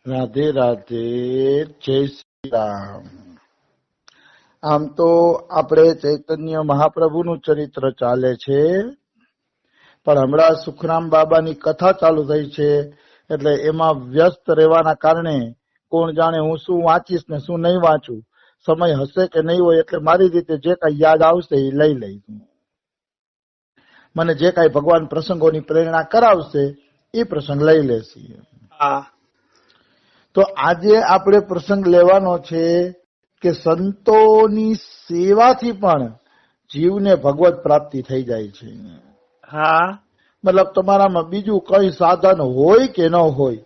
રાધે રાધે, જય શ્રી રામ. આમ તો આપણે ચૈતન્ય મહાપ્રભુનું ચરિત્ર ચાલે છે, પણ હમણાં સુખરામ બાબાની કથા ચાલુ થઈ છે એટલે એમાં વ્યસ્ત રહેવાના કારણે કોણ જાણે હું શું વાંચીશ ને શું નહીં વાંચું, સમય હશે કે નહીં હોય, એટલે મારી રીતે જે કઈ યાદ આવશે એ લઈ લઈશ. મને જે કઈ ભગવાન પ્રસંગોની પ્રેરણા કરાવશે એ પ્રસંગ લઈ લેશી. તો આજે આપણે પ્રસંગ લેવાનો છે કે સંતોની સેવાથી પણ જીવને ભગવત પ્રાપ્તિ થઈ જાય છે. હા, મતલબ તમારામાં બીજું કઈ સાધન હોય કે ન હોય,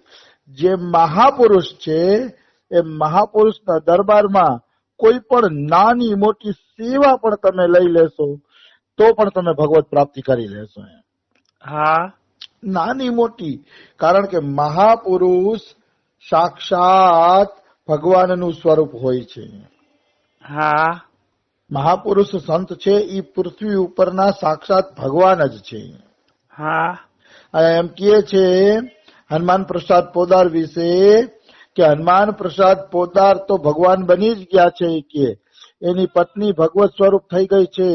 જે મહાપુરુષ છે એ મહાપુરુષના દરબારમાં કોઈ પણ નાની મોટી સેવા પણ તમે લઈ લેશો તો પણ તમે ભગવત પ્રાપ્તિ કરી લેશો. હા, નાની મોટી, કારણ કે મહાપુરુષ સાક્ષાત ભગવાનનું સ્વરૂપ હોય છે. હા, મહાપુરુષ સંત છે એ પૃથ્વી ઉપરના સાક્ષાત ભગવાન જ છે. હા, એમ કહે છે હનુમાન પ્રસાદ પોદાર વિશે કે હનુમાન પ્રસાદ પોદાર તો ભગવાન બની જ ગયા છે. કે એની પત્ની ભગવત સ્વરૂપ થઈ ગઈ છે,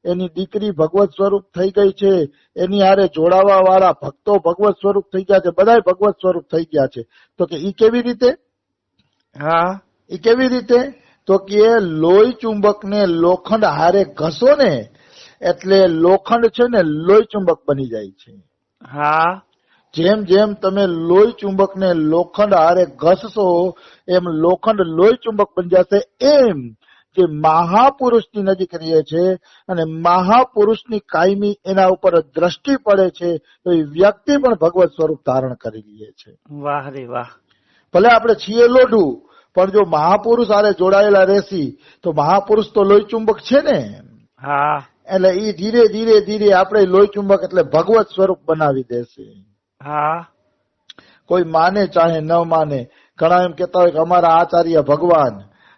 એની દીકરી ભગવત સ્વરૂપ થઈ ગઈ છે, એની હારે જોડાવા વાળા ભક્તો ભગવત સ્વરૂપ થઈ ગયા છે, બધા ભગવત સ્વરૂપ થઈ ગયા છે. તો કે ઈ કેવી રીતે? હા, ઈ કેવી રીતે? તો કે લોહી ચુંબક ને લોખંડ હારે ઘસો ને એટલે લોખંડ છે ને લોહી ચુંબક બની જાય છે. હા, જેમ જેમ તમે લોહી ચુંબક ને લોખંડ હારે ઘસશો એમ લોખંડ લોહી ચુંબક બની જશે. એમ જે મહાપુરુષની નજીક રહે છે અને મહાપુરુષની કાયમી એના ઉપર દ્રષ્ટિ પડે છે તો એ વ્યક્તિ પણ ભગવત સ્વરૂપ ધારણ કરી લે છે. વાહ રે વાહ. ભલે આપણે છીએ લોઢું, પણ જો મહાપુરુષ આરે જોડાયેલા રહેશી તો મહાપુરુષ તો લોહી ચુંબક છે ને. હા, એટલે એ ધીરે ધીરે ધીરે આપણે લોહી ચુંબક એટલે ભગવત સ્વરૂપ બનાવી દેશે. હા, કોઈ માને ચાહે ન માને. ઘણા એમ કેતા હોય કે અમારા આચાર્ય ભગવાન,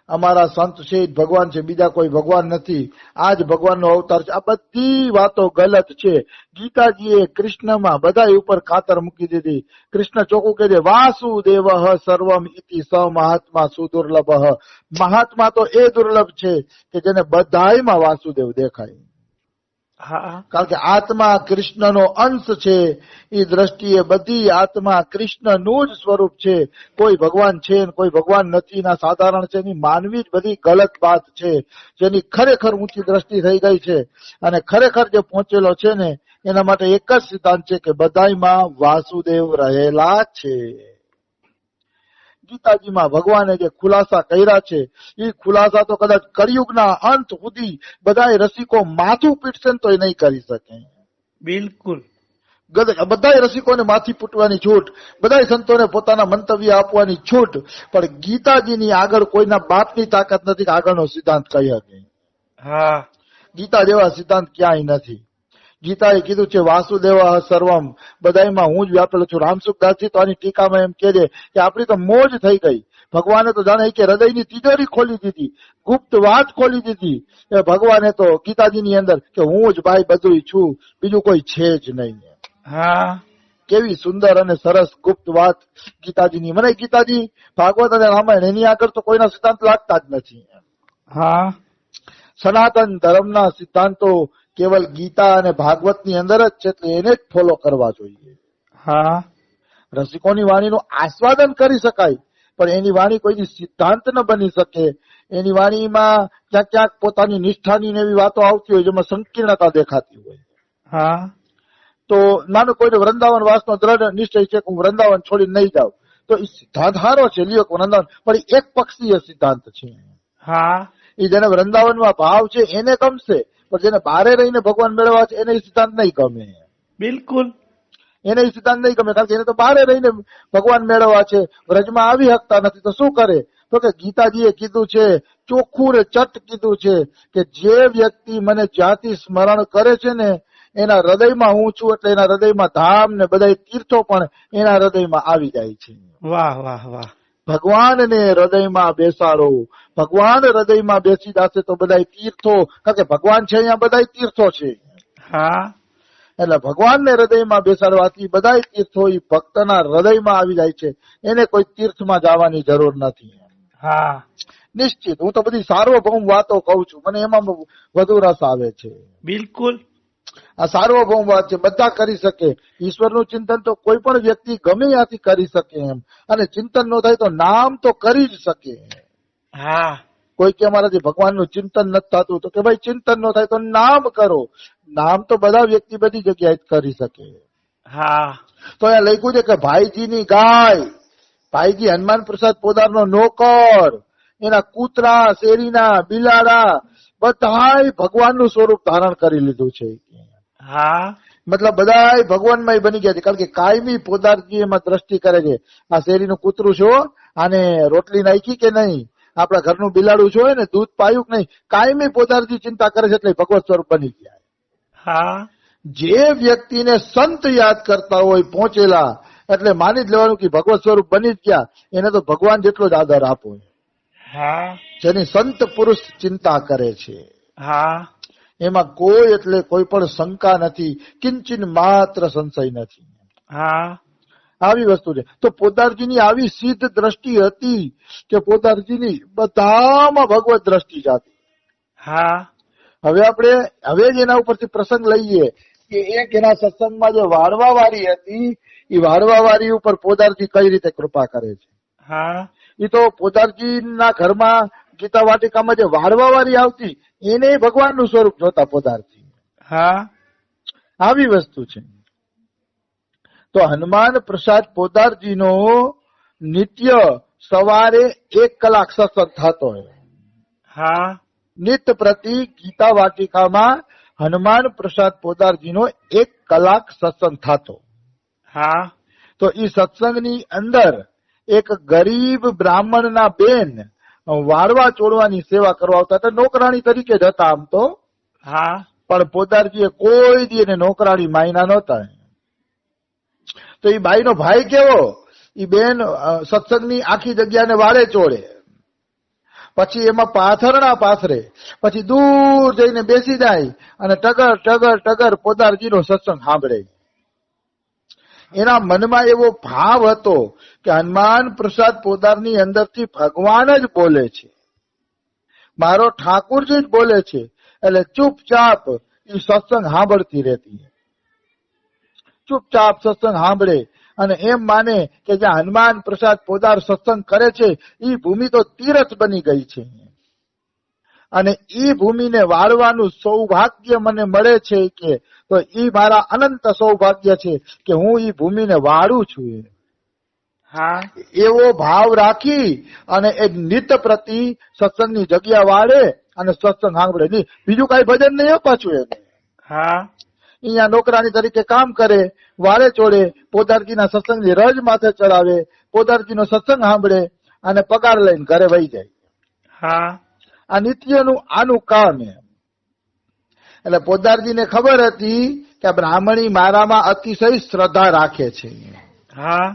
અમારા સંત છે ભગવાન છે, બીજા કોઈ ભગવાન નથી, આ જ ભગવાનનો અવતાર છે. આ બધી વાતો ગલત છે. ગીતાજીએ કૃષ્ણમાં બધા ઉપર ખાતર મૂકી દીધી. કૃષ્ણ ચોખ્ખું કહી દે વાસુદેવ સર્વમ ઇતિ સ મહાત્મા સુદુર્લભ. મહાત્મા તો એ દુર્લભ છે કે જેને બધાયમાં વાસુદેવ દેખાય. હા, કારણ કે આત્મા કૃષ્ણનો અંશ છે. એ દ્રષ્ટિએ બધી આત્મા કૃષ્ણનું જ સ્વરૂપ છે. કોઈ ભગવાન છે ને કોઈ ભગવાન નથી ના સાધારણ છે, એની માનવી જ બધી ગલત વાત છે, જેની ખરેખર ઊંચી દ્રષ્ટિ થઈ ગઈ છે. અને ખરેખર જે પહોંચેલો છે ને એના માટે એક જ સિદ્ધાંત છે કે બધાયમાં વાસુદેવ રહેલા છે. ગીતાજીમાં ભગવાને જે ખુલાસા કર્યા છે એ ખુલાસા તો કદાચ કળિયુગના અંત સુધી બધા રસિકો માથું પીટશે ને તો એ નહીં કરી શકે. બિલકુલ. બધા રસિકોને માથી પૂટવાની છૂટ, બધા સંતોને પોતાના મંતવ્ય આપવાની છૂટ, પણ ગીતાજીની આગળ કોઈના બાપની તાકાત નથી કે આગળનો સિદ્ધાંત કહી શકે. હા, ગીતા જેવા સિદ્ધાંત ક્યાંય નથી. ગીતાએ કીધું છે વાસુદેવ સર્વમ, બધામાં હું જ વ્યાપેલો છું. રામસુખદાસજી તો આની ટીકામાં એમ કહે છે કે આપણી તો મોજ થઈ ગઈ. ભગવાને તો જાણે કે હૃદયની તિજોરી ખોલી દીધી, ગુપ્ત વાત ખોલી દીધી. ભગવાને તો ગીતાજીની અંદર કે હું જ ભાઈ બધું છું, બીજું કોઈ છે જ નહીં. હા, કેવી સુંદર અને સરસ ગુપ્ત વાત ગીતાજીની. મને ગીતાજી, ભાગવત અને રામાયણ એની આગળ તો કોઈના સિદ્ધાંત લાગતા જ નથી. હા, સનાતન ધર્મના સિદ્ધાંતો કેવલ ગીતા અને ભાગવતની અંદર જ છે, એટલે એને જ ફોલો કરવા જોઈએ. હા, રસિકોની વાણીનું આસ્વાદન કરી શકાય, પણ એની વાણી કોઈ સિદ્ધાંત ન બની શકે. એની વાણીમાં ક્યાંક ક્યાંક પોતાની નિષ્ઠાની એવી વાતો આવતી હોય જેમાં સંકીર્ણતા દેખાતી હોય. હા, તો નાનો કોઈને વૃંદાવન વાસનો દ્રઢ નિશ્ચય છે કે હું વૃંદાવન છોડીને નહીં જાઉં, તો એ સિદ્ધાંત હારો છે, લ્યો વૃંદાવન, પણ એ એક પક્ષીય સિદ્ધાંત છે. હા, એ જેને વૃંદાવનમાં ભાવ છે એને ગમશે, પણ જેને બારે રહીને ભગવાન મેળવવા છે એને સિદ્ધાંત નહીં ગમે. બિલકુલ. એને સિદ્ધાંત નહીં ગમે, કારણ કે એને તો બારે રહીને ભગવાન મેળવવા છે, વ્રજમાં આવી શકતા નથી. તો શું કરે? તો કે ગીતાજીએ કીધું છે, ચોખ્ખું રે ચટ કીધું છે કે જે વ્યક્તિ મને જ્યાંથી સ્મરણ કરે છે ને એના હૃદયમાં હું છું, એટલે એના હૃદયમાં ધામ ને બધા તીર્થો પણ એના હૃદયમાં આવી જાય છે. વાહ વાહ વાહ. ભગવાનને હૃદયમાં બેસાડો. ભગવાન હૃદયમાં બેસી જશે તો બધા તીર્થો, કારણ કે ભગવાન છે અહીંયા બધા તીર્થો છે. હા, એટલે ભગવાનને હૃદયમાં બેસાડવાથી બધા તીર્થો એ ભક્તના હૃદયમાં આવી જાય છે. એને કોઈ તીર્થમાં જવાની જરૂર નથી. હા નિશ્ચિત. હું તો બધી સાર્વભૌમ વાતો કઉ છું, મને એમાં વધુ રસ આવે છે. બિલકુલ. આ સાર્વભૌમ વાત છે, બધા કરી શકે. ઈશ્વરનું ચિંતન તો કોઈ પણ વ્યક્તિ ગમે ત્યાંથી કરી શકે એમ, અને ચિંતન ન થાય તો નામ તો કરી જ શકે. હા કોઈ કે અમારાથી ભગવાનનું ચિંતન નથી થતું, તો કે ભાઈ ચિંતન ન થાય તો નામ કરો. નામ તો બધા વ્યક્તિ બધી જગ્યાએ જ કરી શકે. હા તો અહીંયા લખ્યું છે કે ભાઈજીની ગાય, ભાઈજી હનુમાન પ્રસાદ પોદારનો નોકર, એના કૂતરા, શેરીના, બિલાડા બધાય ભગવાનનું સ્વરૂપ ધારણ કરી લીધું છે. હા મતલબ બધા ભગવાનમય બની ગયા છે, કારણ કે કાયમી પોદારજી એમાં દ્રષ્ટિ કરે છે. આ શેરીનું કૂતરું છો, આને રોટલી નાખી કે નહીં, આપણા ઘરનું બિલાડું છો ને દૂધ પાયું કે નહીં, કાયમી પોદારજી ચિંતા કરે છે, એટલે ભગવત સ્વરૂપ બની ગયા. હા જે વ્યક્તિને સંત યાદ કરતા હોય પહોંચેલા, એટલે માની જ લેવાનું કે ભગવત સ્વરૂપ બની જ ગયા. એને તો ભગવાન જેટલો જ આદર આપો. હા જેની સંત પુરુષ ચિંતા કરે છે હા એમાં કોઈ એટલે કોઈ પણ શંકા નથી, કિંચિન માત્ર સંશય નથી. હા આવી વસ્તુ છે. તો પોદારજીની આવી સિદ્ધ દ્રષ્ટિ હતી કે પોદારજીની બધામાં ભગવત દ્રષ્ટિ જ હતી. હા હવે જ એના ઉપરથી પ્રસંગ લઈએ કે એક એના સત્સંગમાં જે વાળવા વાળી હતી, એ વાળવા વાળી ઉપર પોદારજી કઈ રીતે કૃપા કરે છે. હા એ તો પોદારજીના ઘરમાં ગીતા વાટિકામાં જે વાળવા વાળી આવતી, એને ભગવાનનું સ્વરૂપ જોતા પોદારજી. હા આવી વસ્તુ છે. તો હનુમાન પ્રસાદ પોદારજીનો નિત્ય સવારે 1 કલાક સત્સંગ થતો હોય. હા નિત્ય પ્રતિ ગીતા વાટિકામાં હનુમાન પ્રસાદ પોદારજીનો 1 કલાક સત્સંગ થતો. હા તો એ સત્સંગની અંદર એક ગરીબ બ્રાહ્મણના બેન વાળવા ચોડવાની સેવા કરવા આવતા હતા. નોકરાણી તરીકે જ હતા આમ તો, હા પણ પોદારજીએ કોઈ દી એને નોકરાણી માયના નહોતા. તો એ બાઈનો ભાઈ કેવો, એ બેન સત્સંગની આખી જગ્યાને વાળે ચોડે, પછી એમાં પાથરણા પાથરે, પછી દૂર જઈને બેસી જાય અને ટગર ટગર ટગર પોદારજીનો સત્સંગ સાંભળે. એના મનમાં એવો ભાવ હતો કે હનુમાન પ્રસાદ પોદારની અંદરથી ભગવાન જ બોલે છે, મારો ઠાકુરજી જ બોલે છે. એટલે ચૂપચાપ એ સત્સંગ સાંભળતી રહેતી. ચૂપચાપ સત્સંગ સાંભળે અને એમ માને કે જ્યાં હનુમાન પ્રસાદ પોદાર સત્સંગ કરે છે એ ભૂમિ તો તીર્થ બની ગઈ છે, અને એ ભૂમિને વાળવાનું સૌભાગ્ય મને મળે છે કે તો એ મારા અનંત સૌભાગ્ય છે કે હું એ ભૂમિને વાળું છું. હા એવો ભાવ રાખી અને એ નિત્ય પ્રતિ સત્સંગની જગ્યા વાળે અને સત્સંગ સાંભળે. નહીં બીજું કઈ ભજન નહીં પાછું એને. હા અહીંયા નોકરાની તરીકે કામ કરે, વાળે ચોડે, પોદારજીના સત્સંગની રજ માથે ચડાવે, પોદારજીનો સત્સંગ સાંભળે અને પગાર લઈને ઘરે વહી જાય. હા આ નિત્યનું આનું કામ એમ. એટલે પોદારજીને ખબર હતી કે બ્રાહ્મણી મારામાં અતિશય શ્રદ્ધા રાખે છે. હા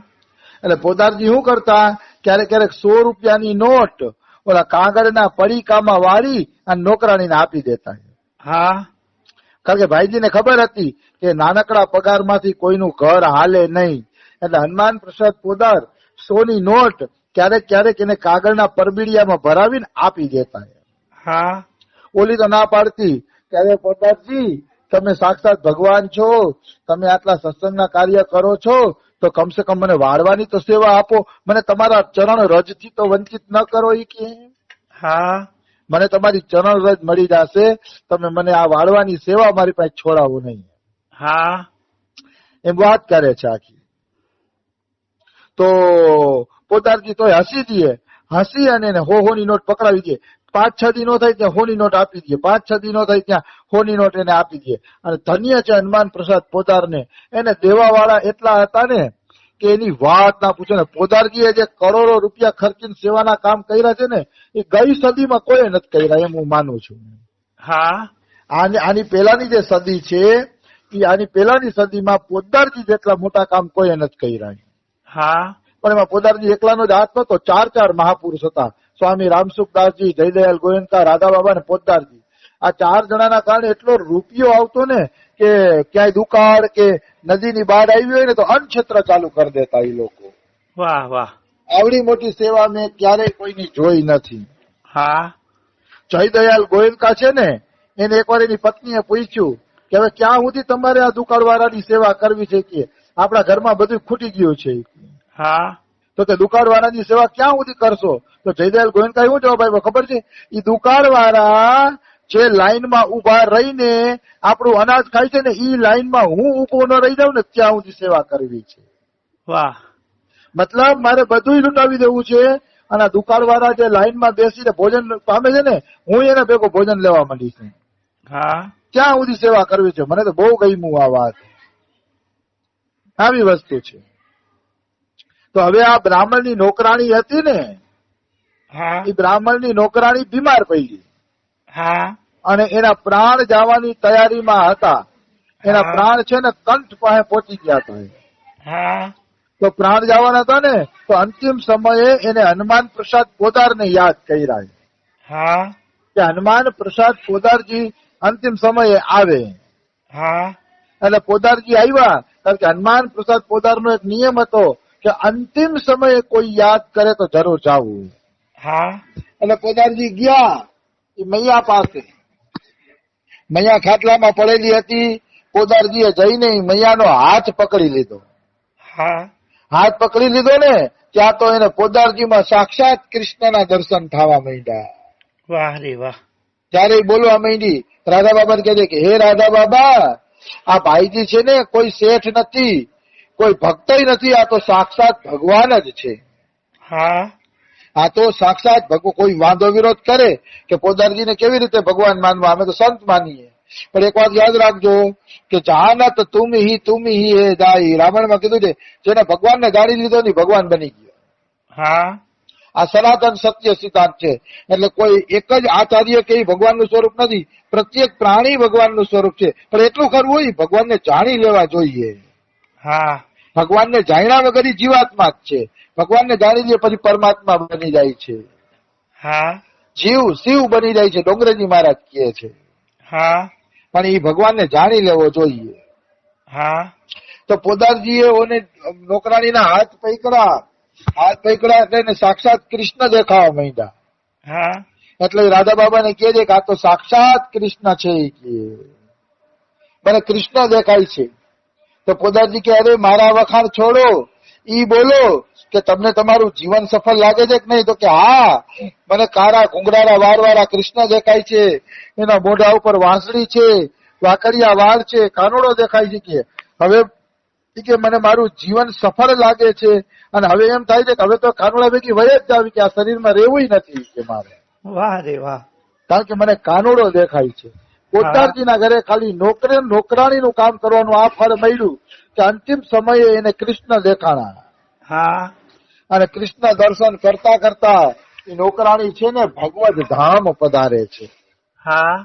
એટલે પોદારજી શું કરતા, ક્યારેક ક્યારેક 100 રૂપિયાની નોટ ઓલા કાગળના પડીકામાં વાળી અને નોકરાણીને આપી દેતા. હા કારણ કે ભાઈજીને ખબર હતી કે નાનકડા પગારમાંથી કોઈનું ઘર હાલે નહીં. એટલે હનુમાન પ્રસાદ પોદાર 100ની નોટ ક્યારેક ક્યારેક એને કાગળના પરબીડિયામાં ભરાવીને આપી દેતા. હા ઓલી તો ના પાડતી કે અરે પોદારજી, તમે સાક્ષાત ભગવાન છો, તમે આટલા સત્સંગના કાર્ય કરો છો, તો કમસે કમ મને વાળવાની તો સેવા આપો, મને તમારા ચરણ રજથી તો વંચિત ન કરો. એ કે હા મને તમારી ચરણ રજ મળી જશે, તમે મને આ વાળવાની સેવા મારી પાસે છોડાવો નહીં. હા એમ વાત કરે છે આખી. તો પોદારજી તો હસી દે, હસી અને એને હોની નોટ પકડાવી દે. 5-6 દી નો થાય ત્યાં હોની નોટ આપી દે, 5-6 દી નો થાય ત્યાં હોની નોટ એને આપી દે. અને ધન્ય છે હનુમાન પ્રસાદ પોદારને, એને દેવાવાળા એટલા હતા ને કે એની વાત ના પૂછો ને. પોદારજીએ જે કરોડો રૂપિયા ખર્ચીને સેવાના કામ કર્યા છે ને, એ ગઈ સદીમાં કોઈ નથી કર્યા, એમ હું માનું છું. હા આની પહેલાની જે સદી છે, એ આની પહેલાની સદીમાં પોદારજી જેટલા મોટા કામ કોઈ નથી કર્યા. હા પણ એમાં પોદારજી એકલાનો જ હાથ નતો, 4 મહાપુરુષ હતા. સ્વામી રામસુખદાસજી, જયદયાલ ગોયંકા, રાધા બાબા અને પોદારજી. આ 4 જણાના કારણે એટલો રૂપિયો આવતો ને કે ક્યાંય દુકાળ કે નદીની બાઢ આવી હોય ને તો અન્નક્ષેત્ર ચાલુ કરી દેતા એ લોકો. વાહ વાહ. આવડી મોટી સેવા મેં ક્યારેય કોઈની જોઈ નથી. હા જયદયાલ ગોયલકા છે ને, એને એકવાર એની પત્નીએ પૂછ્યું કે હવે ક્યાં સુધી તમારે આ દુકાળવાળાની સેવા કરવી છે, કે આપણા ઘરમાં બધું ખૂટી ગયું છે. હા તો કે દુકાળવાળાની સેવા ક્યાં સુધી કરશો? તો જયદયાલ ગોયલકા એવું જવાબ આપ્યો ખબર છે? એ દુકાળવાળા જે લાઈનમાં ઉભા રહીને આપણું અનાજ ખાય છે ને, એ લાઈનમાં હું ઉભો ન રહી જાઉં ને ત્યાં સુધી સેવા કરવી છે. વાહ. મતલબ મારે બધું લૂંટાવી દેવું છે, અને દુકાળવાળા જે લાઈનમાં બેસીને ભોજન પામે છે ને, હું એને ભેગો ભોજન લેવા માંડીશ. હા ક્યાં સુધી સેવા કરવી છે? મને તો બહુ ગમ્યું આ વાત. આવી વસ્તુ છે. તો હવે આ બ્રાહ્મણની નોકરાણી હતી ને, હા એ બ્રાહ્મણની નોકરાણી બીમાર પડી હા અને એના પ્રાણ જવાની તૈયારીમાં હતા. એના હા. પ્રાણ છે ને કંઠ પાસે પહોંચી ગયા હતા. હા તો પ્રાણ જવાના હતા ને, તો અંતિમ સમયે એને હનુમાન પ્રસાદ પોદારને યાદ કર્યા હા કે હનુમાન પ્રસાદ પોદારજી અંતિમ સમયે આવે. હા એટલે પોદારજી આવ્યા, કારણ કે હનુમાન પ્રસાદ પોદારનો એક નિયમ હતો કે અંતિમ સમયે કોઈ યાદ કરે તો જરૂર જવું. હા એટલે પોદારજી ગયા એ મૈયા પાસે. મૈયા ખાટલામાં પડેલી હતી. પોદારજીએ જઈને મૈયાનો હાથ પકડી લીધો. હા હાથ પકડી લીધો ને, ત્યાં તો એને પોદારજીમાં સાક્ષાત કૃષ્ણના દર્શન થવા માંડ્યા. વાહ રે વાહ. ત્યારે એ બોલવા માંડી. રાધા બાબા કહે છે કે હે રાધા બાબા, આ ભાઈજી છે ને કોઈ શેઠ નથી, કોઈ ભક્ત નથી, આ તો સાક્ષાત ભગવાન જ છે. હા આ તો સાક્ષાત કોઈ વાંધો વિરોધ કરે કે પોદારજીને કેવી રીતે ભગવાન માનવા, અમે તો સંત માનીએ. પણ એક વાત યાદ રાખજો કે જાનત તુમ હી હે દાઈ. રામાયણમાં કીધું છે, જેને ભગવાનને જાણી લીધો ને ભગવાન બની ગયો. હા આ સનાતન સત્ય સિદ્ધાંત છે. એટલે કોઈ એક જ આચાર્ય કે ભગવાનનું સ્વરૂપ નથી, પ્રત્યેક પ્રાણી ભગવાનનું સ્વરૂપ છે. પણ એટલું કરવું હોય, ભગવાનને જાણી લેવા જોઈએ. હા ભગવાનને જાણ્યા વગર જીવાત્મા જ છે. ભગવાનને જાણી લે પછી પરમાત્મા બની જાય છે. હા જીવ શિવ બની જાય છે, ડોંગરેજી મહારાજ કહે છે. હા પણ એ ભગવાનને જાણી લેવો જોઈએ. હા તો પોદારજીએ નોકરાણીના હાથ પકડ્યા એટલે એને સાક્ષાત કૃષ્ણ દેખાવા માંડ્યા. હા એટલે રાધા બાબાને કહે છે કે આ તો સાક્ષાત કૃષ્ણ છે. મને કૃષ્ણ દેખાય છે. તો પોદારજી કે અરે મારા વખાણ છોડો, ઈ બોલો કે તમને તમારું જીવન સફળ લાગે છે કે નહીં? તો કે હા, મને કાળા ઘુંઘરાળા વાળવાળા કૃષ્ણ દેખાય છે. એના મોઢા ઉપર વાંસળી છે, વાકડિયા વાળ છે, કાનોડો દેખાય છે. કે હવે કે મને મારું જીવન સફળ લાગે છે, અને હવે એમ થાય છે કે હવે તો કાનોડા ભેગી વહી જ જાવી, કે આ શરીરમાં રહેવું નથી કે મારે, વાહ રે વાહ. કારણ કે મને કાનોડો દેખાય છે. પોદારજીના ઘરે ખાલી નોકરાણીનું કામ કરવાનું આ ફળ મળ્યું કે અંતિમ સમયે એને કૃષ્ણ દેખાણા. હા અને કૃષ્ણ દર્શન કરતા કરતા એ નોકરાણી છે ને ભગવત ધામ પધારે છે. હા